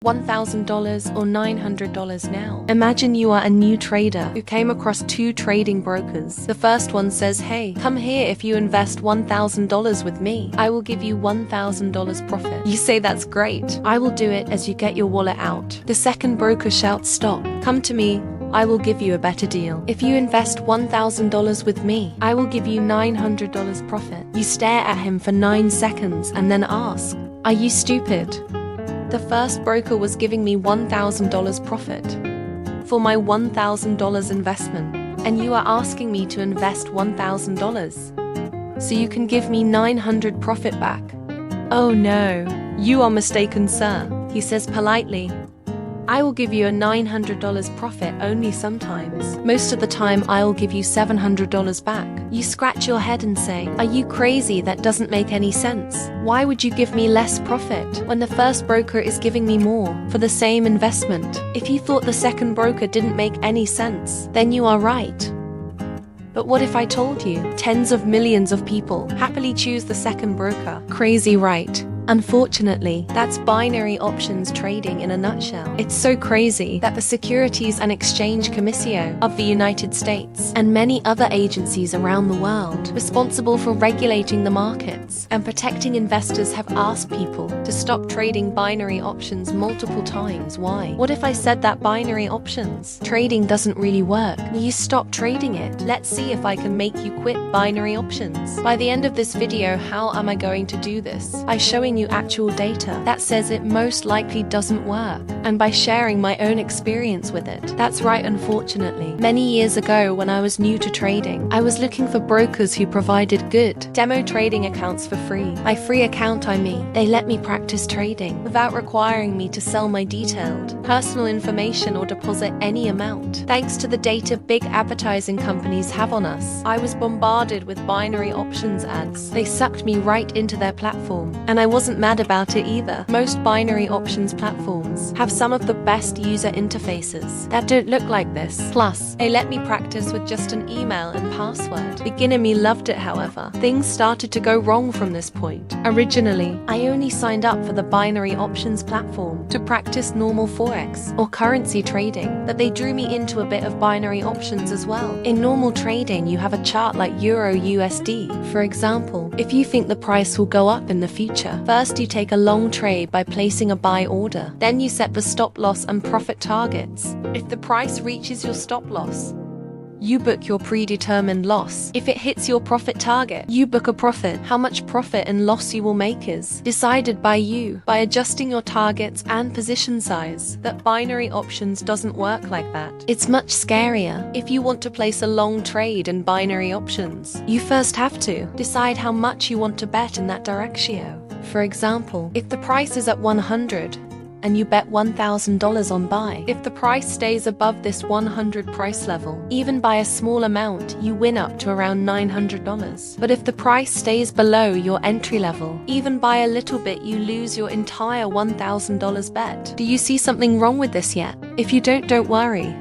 $1,000 or $900 now. Imagine you are a new trader who came across two trading brokers. The first one says, hey, come here, if you invest $1,000 with me, I will give you $1,000 profit. You say that's great. I will do it as you get your wallet out. The second broker shouts, stop. Come to me. I will give you a better deal. If you invest $1,000 with me, I will give you $900 profit. You stare at him for 9 seconds and then ask, are you stupid? The first broker was giving me $1,000 profit for my $1,000 investment, and you are asking me to invest $1,000 so you can give me $900 profit back. Oh no, you are mistaken, sir, he says politely. I will give you a $900 profit only sometimes. Most of the time, I will give you $700 back. You scratch your head and say, are you crazy? That doesn't make any sense. Why would you give me less profit when the first broker is giving me more for the same investment? If you thought the second broker didn't make any sense, then you are right. But what if I told you tens of millions of people happily choose the second broker? Crazy, right? Unfortunately, that's binary options trading in a nutshell. It's so crazy that the Securities and Exchange Commission of the United States and many other agencies around the world responsible for regulating the markets and protecting investors have asked people to stop trading binary options multiple times. Why? What if I said that binary options trading doesn't really work? Will you stop trading it? Let's see if I can make you quit binary options. By the end of this video, how am I going to do this? By showing you actual data that says it most likely doesn't work, and by sharing my own experience with it. That's right, unfortunately. Many years ago, when I was new to trading, I was looking for brokers who provided good demo trading accounts for free. By free account, I mean they let me practice trading without requiring me to sell my detailed personal information or deposit any amount. Thanks to the data big advertising companies have on us, I was bombarded with binary options ads. They sucked me right into their platform, and I wasn't mad about it either. Most binary options platforms have some of the best user interfaces that don't look like this. Plus, they let me practice with just an email and password. Beginner me loved it, however. Things started to go wrong from this point. Originally, I only signed up for the binary options platform to practice normal forex or currency trading, but they drew me into a bit of binary options as well. In normal trading, you have a chart like Euro USD. For example, if you think the price will go up in the future, first you take a long trade by placing a buy order. Then you set the stop loss and profit targets. If the price reaches your stop loss, you book your predetermined loss. If it hits your profit target, you book a profit. How much profit and loss you will make is decided by you by adjusting your targets and position size. That binary options doesn't work like that. It's much scarier. If you want to place a long trade in binary options, you first have to decide how much you want to bet in that direction. For example, if the price is at 100, and you bet $1,000 on buy. If the price stays above this 100 price level, even by a small amount, you win up to around $900. But if the price stays below your entry level, even by a little bit, you lose your entire $1,000 bet. Do you see something wrong with this yet? If you don't worry.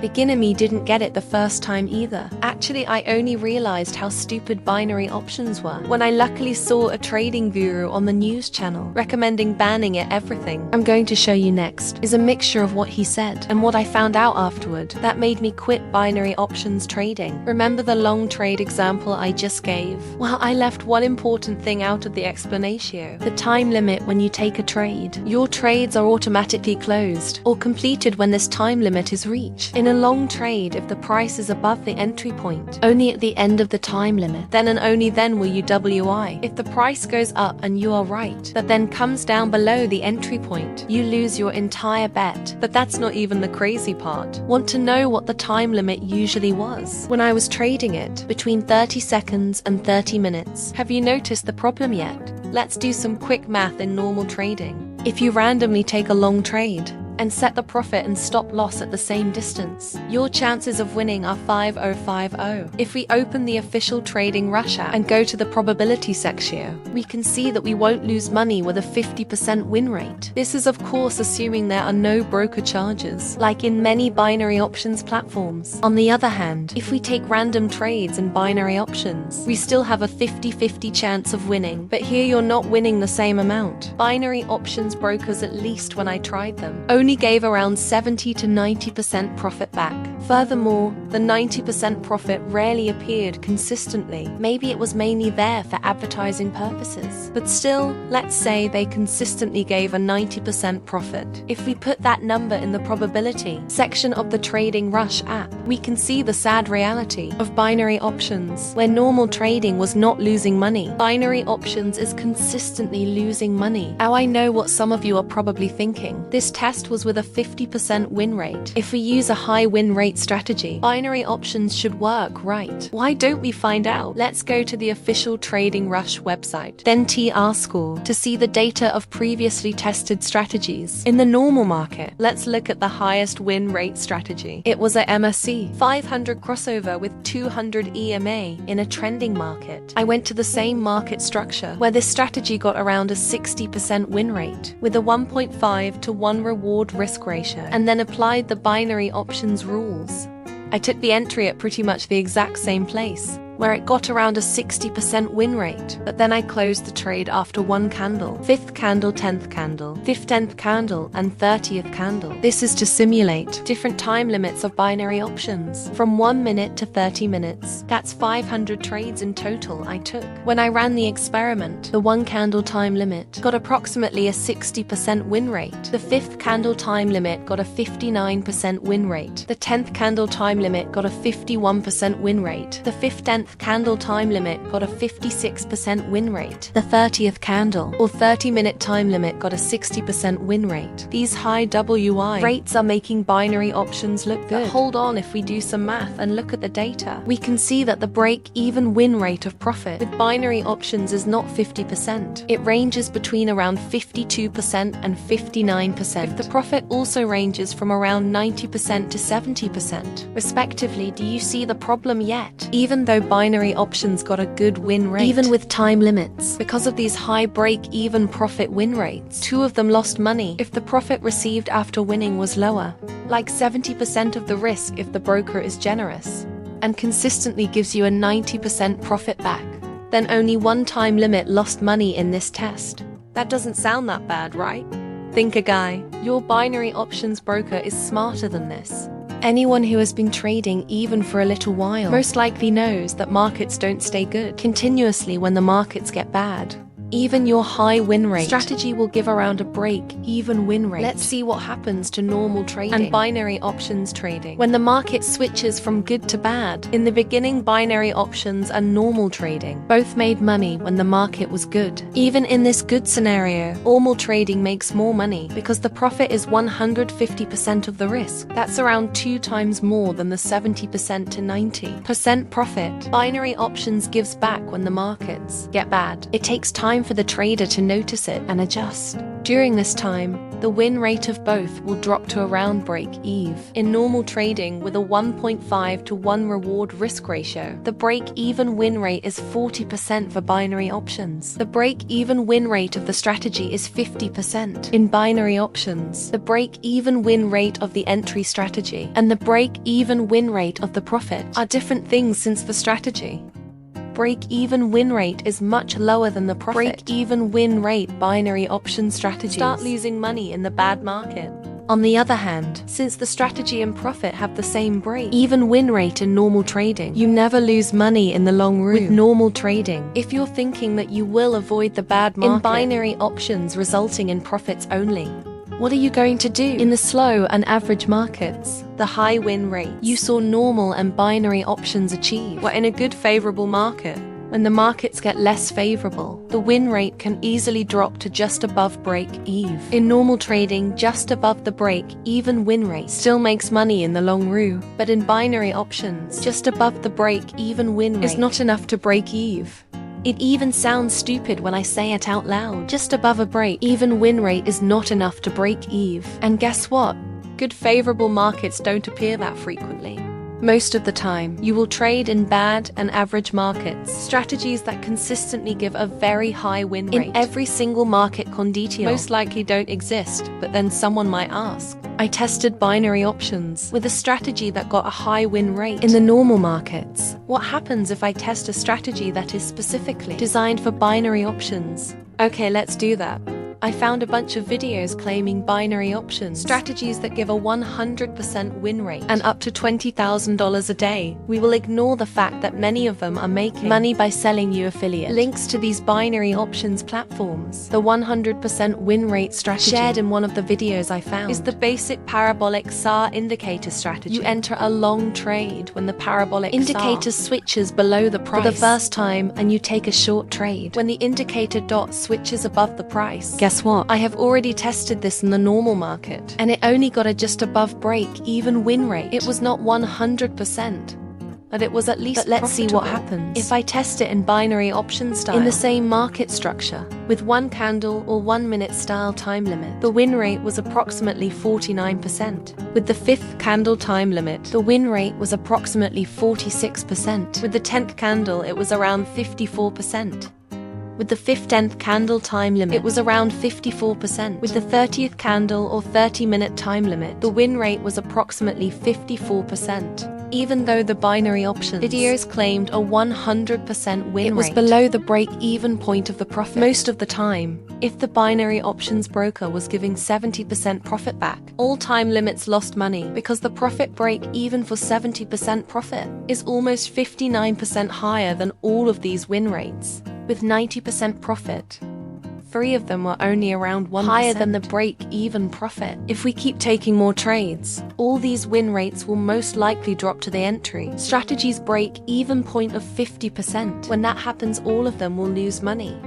Beginner me didn't get it the first time either. Actually, I only realized how stupid binary options were when I luckily saw a trading guru on the news channel recommending banning it everything. I'm going to show you next is a mixture of what he said and what I found out afterward that made me quit binary options trading. Remember the long trade example I just gave? Well, I left one important thing out of the explanation. The time limit when you take a trade. Your trades are automatically closed or completed when this time limit is reached. In a long trade, if the price is above the entry point, only at the end of the time limit, then and only then will you WI. If the price goes up and you are right, but then comes down below the entry point, you lose your entire bet. But that's not even the crazy part. Want to know what the time limit usually was? When I was trading it, between 30 seconds and 30 minutes. Have you noticed the problem yet? Let's do some quick math in normal trading. If you randomly take a long trade, and set the profit and stop loss at the same distance. Your chances of winning are 5050. If we open the official Trading Rush app and go to the probability section, we can see that we won't lose money with a 50% win rate. This is of course assuming there are no broker charges, like in many binary options platforms. On the other hand, if we take random trades in binary options, we still have a 50-50 chance of winning, but here you're not winning the same amount. Binary options brokers, at least when I tried them, only gave around 70 to 90% profit back. Furthermore, the 90% profit rarely appeared consistently. Maybe it was mainly there for advertising purposes. But still, let's say they consistently gave a 90% profit. If we put that number in the probability section of the Trading Rush app, we can see the sad reality of binary options, where normal trading was not losing money. Binary options is consistently losing money. Now I know what some of you are probably thinking. This test was with a 50% win rate. If we use a high win rate strategy, binary options should work, right? Why don't we find out? Let's go to the official Trading Rush website, then TR Score, to see the data of previously tested strategies. In the normal market, let's look at the highest win rate strategy. It was a MSC 500 crossover with 200 EMA in a trending market. I went to the same market structure where this strategy got around a 60% win rate with a 1.5 to 1 reward risk ratio, and then applied the binary options rules. I took the entry at pretty much the exact same place, where it got around a 60% win rate. But then I closed the trade after one candle, 5th candle, 10th candle, 15th candle, and 30th candle. This is to simulate different time limits of binary options, from 1 minute to 30 minutes. That's 500 trades in total I took. When I ran the experiment, the 1 candle time limit got approximately a 60% win rate. The 5th candle time limit got a 59% win rate. The 10th candle time limit got a 51% win rate. The 15th candle time limit got a 56% win rate. The 30th candle, or 30-minute time limit, got a 60% win rate. These high WI rates are making binary options look good. But hold on, if we do some math and look at the data, we can see that the break-even win rate of profit with binary options is not 50%. It ranges between around 52% and 59%. If the profit also ranges from around 90% to 70%, respectively. Do you see the problem yet? Even though binary options got a good win rate, even with time limits, because of these high break-even profit win rates, 2 of them lost money if the profit received after winning was lower, like 70% of the risk if the broker is generous, and consistently gives you a 90% profit back. Then only 1 time limit lost money in this test. That doesn't sound that bad, right? Think, guy, your binary options broker is smarter than this. Anyone who has been trading even for a little while most likely knows that markets don't stay good continuously when the markets get bad. Even your high win rate strategy will give around a break-even win rate. Let's see what happens to normal trading and binary options trading when the market switches from good to bad. In the beginning, binary options and normal trading both made money when the market was good. Even in this good scenario, normal trading makes more money because the profit is 150% of the risk. That's around 2 times more than the 70% to 90% profit binary options gives back when the markets get bad. It takes time for the trader to notice it and adjust. During this time, the win rate of both will drop to around break-even. In normal trading with a 1.5 to 1 reward risk ratio, the break-even win rate is 40% for binary options. The break-even win rate of the strategy is 50%. In binary options, the break-even win rate of the entry strategy and the break-even win rate of the profit are different things since the strategy break-even win rate is much lower than the profit break-even win rate binary option strategies start losing money in the bad market. On the other hand, since the strategy and profit have the same break-even win rate in normal trading, you never lose money in the long run with normal trading. If you're thinking that you will avoid the bad market in binary options resulting in profits only, what are you going to do? In the slow and average markets, the high win rates you saw normal and binary options achieve were in a good favorable market. When the markets get less favorable, the win rate can easily drop to just above break-even. In normal trading, just above the break-even win rate still makes money in the long run, but in binary options, just above the break-even win rate is not enough to break even. It even sounds stupid when I say it out loud. Just above a break-even win rate is not enough to break even. And guess what? Good favorable markets don't appear that frequently. Most of the time, you will trade in bad and average markets, strategies that consistently give a very high win rate. In every single market condition most likely don't exist, but then someone might ask. I tested binary options with a strategy that got a high win rate in the normal markets. What happens if I test a strategy that is specifically designed for binary options? Okay, let's do that. I found a bunch of videos claiming binary options, strategies that give a 100% win rate and up to $20,000 a day. We will ignore the fact that many of them are making money by selling you affiliate links to these binary options platforms. The 100% win rate strategy shared in one of the videos I found is the basic parabolic SAR indicator strategy. You enter a long trade when the parabolic indicator switches below the price for the first time, and you take a short trade when the indicator dot switches above the price. Guess what? I have already tested this in the normal market, and it only got a just above break-even win rate. It was not 100%, but it was at least profitable. Let's see what happens if I test it in binary option style in the same market structure with 1 candle or 1 minute style time limit. The win rate was approximately 49%. With the 5th candle time limit, the win rate was approximately 46%. With the 10th candle, it was around 54%. With the 10th candle time limit, it was around 54%. With the 30th candle or 30-minute time limit, the win rate was approximately 54%. Even though the binary options videos claimed a 100% win rate, it was below the break-even point of the profit. Most of the time, if the binary options broker was giving 70% profit back, all time limits lost money because the profit break-even for 70% profit is almost 59% higher than all of these win rates. With 90% profit, 3 of them were only around 1% higher than the break-even profit. If we keep taking more trades, all these win rates will most likely drop to the entry strategy's break-even point of 50%. When that happens, all of them will lose money.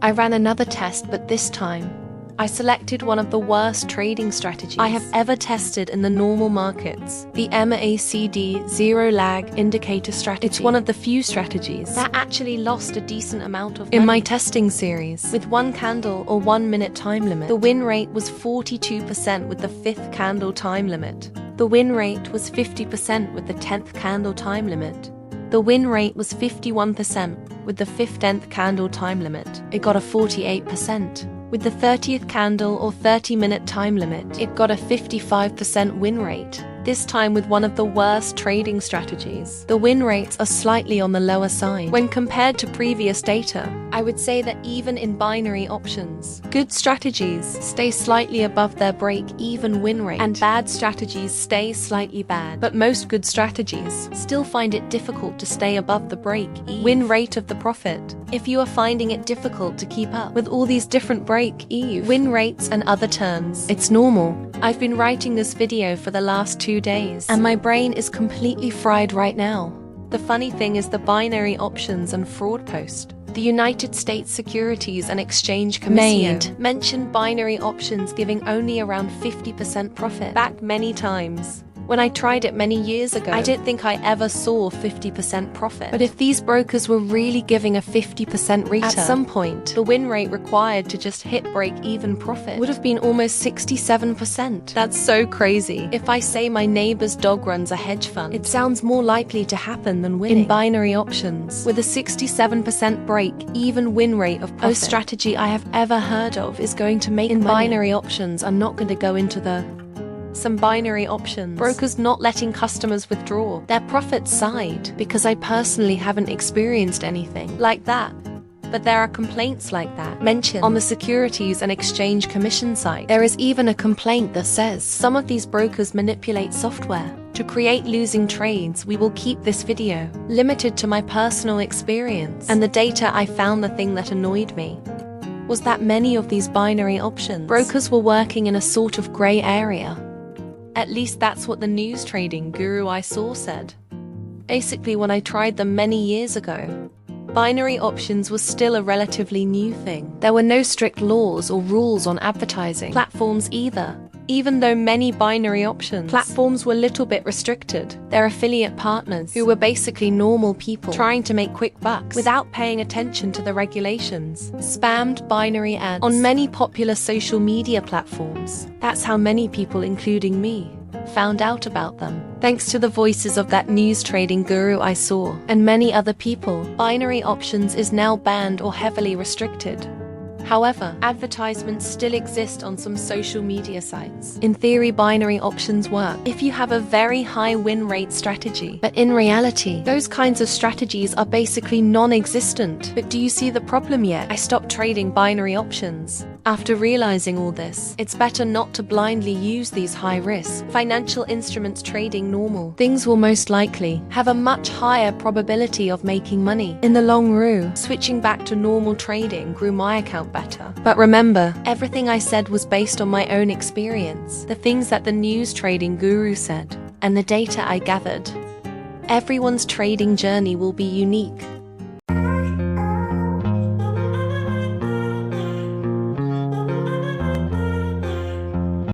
I ran another test, but this time, I selected one of the worst trading strategies I have ever tested in the normal markets, the MACD Zero Lag Indicator strategy. It's one of the few strategies that actually lost a decent amount of money. In my testing series, with 1 candle or 1 minute time limit, the win rate was 42% with the 5th candle time limit. The win rate was 50% with the 10th candle time limit. The win rate was 51% with the 15th candle time limit. It got a 48%. With the 30th candle or 30-minute time limit, it got a 55% win rate. This time with one of the worst trading strategies. The win rates are slightly on the lower side. When compared to previous data, I would say that even in binary options, good strategies stay slightly above their break-even win rate, and bad strategies stay slightly bad. But most good strategies still find it difficult to stay above the break-even win rate of the profit. If you are finding it difficult to keep up with all these different break-even win rates and other turns, it's normal. I've been writing this video for the last 2 days, and my brain is completely fried right now. The funny thing is the binary options and fraud post. The United States Securities and Exchange Commission mentioned binary options giving only around 50% profit back many times. When I tried it many years ago, I didn't think I ever saw 50% profit. But if these brokers were really giving a 50% return, at some point, the win rate required to just hit break-even profit would have been almost 67%. That's so crazy. If I say my neighbor's dog runs a hedge fund, it sounds more likely to happen than winning. In binary options, with a 67% break-even win rate of profit, no strategy I have ever heard of is going to make money. In binary options, I'm not going to go into some binary options, brokers not letting customers withdraw their profit side, because I personally haven't experienced anything like that. But there are complaints like that mentioned on the Securities and Exchange Commission site. There is even a complaint that says some of these brokers manipulate software to create losing trades. We will keep this video limited to my personal experience and the data. I found the thing that annoyed me was that many of these binary options brokers were working in a sort of grey area. At least that's what the news trading guru I saw said. Basically, when I tried them many years ago, binary options was still a relatively new thing. There were no strict laws or rules on advertising platforms either. Even though many binary options platforms were a little bit restricted, their affiliate partners, who were basically normal people trying to make quick bucks without paying attention to the regulations, spammed binary ads on many popular social media platforms. That's how many people, including me, found out about them. Thanks to the voices of that news trading guru I saw, and many other people, binary options is now banned or heavily restricted. However, advertisements still exist on some social media sites. In theory, binary options work if you have a very high win rate strategy. But in reality, those kinds of strategies are basically non-existent. But do you see the problem yet? I stopped trading binary options. After realizing all this, it's better not to blindly use these high-risk financial instruments trading normal. Things will most likely have a much higher probability of making money. In the long run, switching back to normal trading grew my account better. But remember, everything I said was based on my own experience, the things that the news trading guru said, and the data I gathered. Everyone's trading journey will be unique.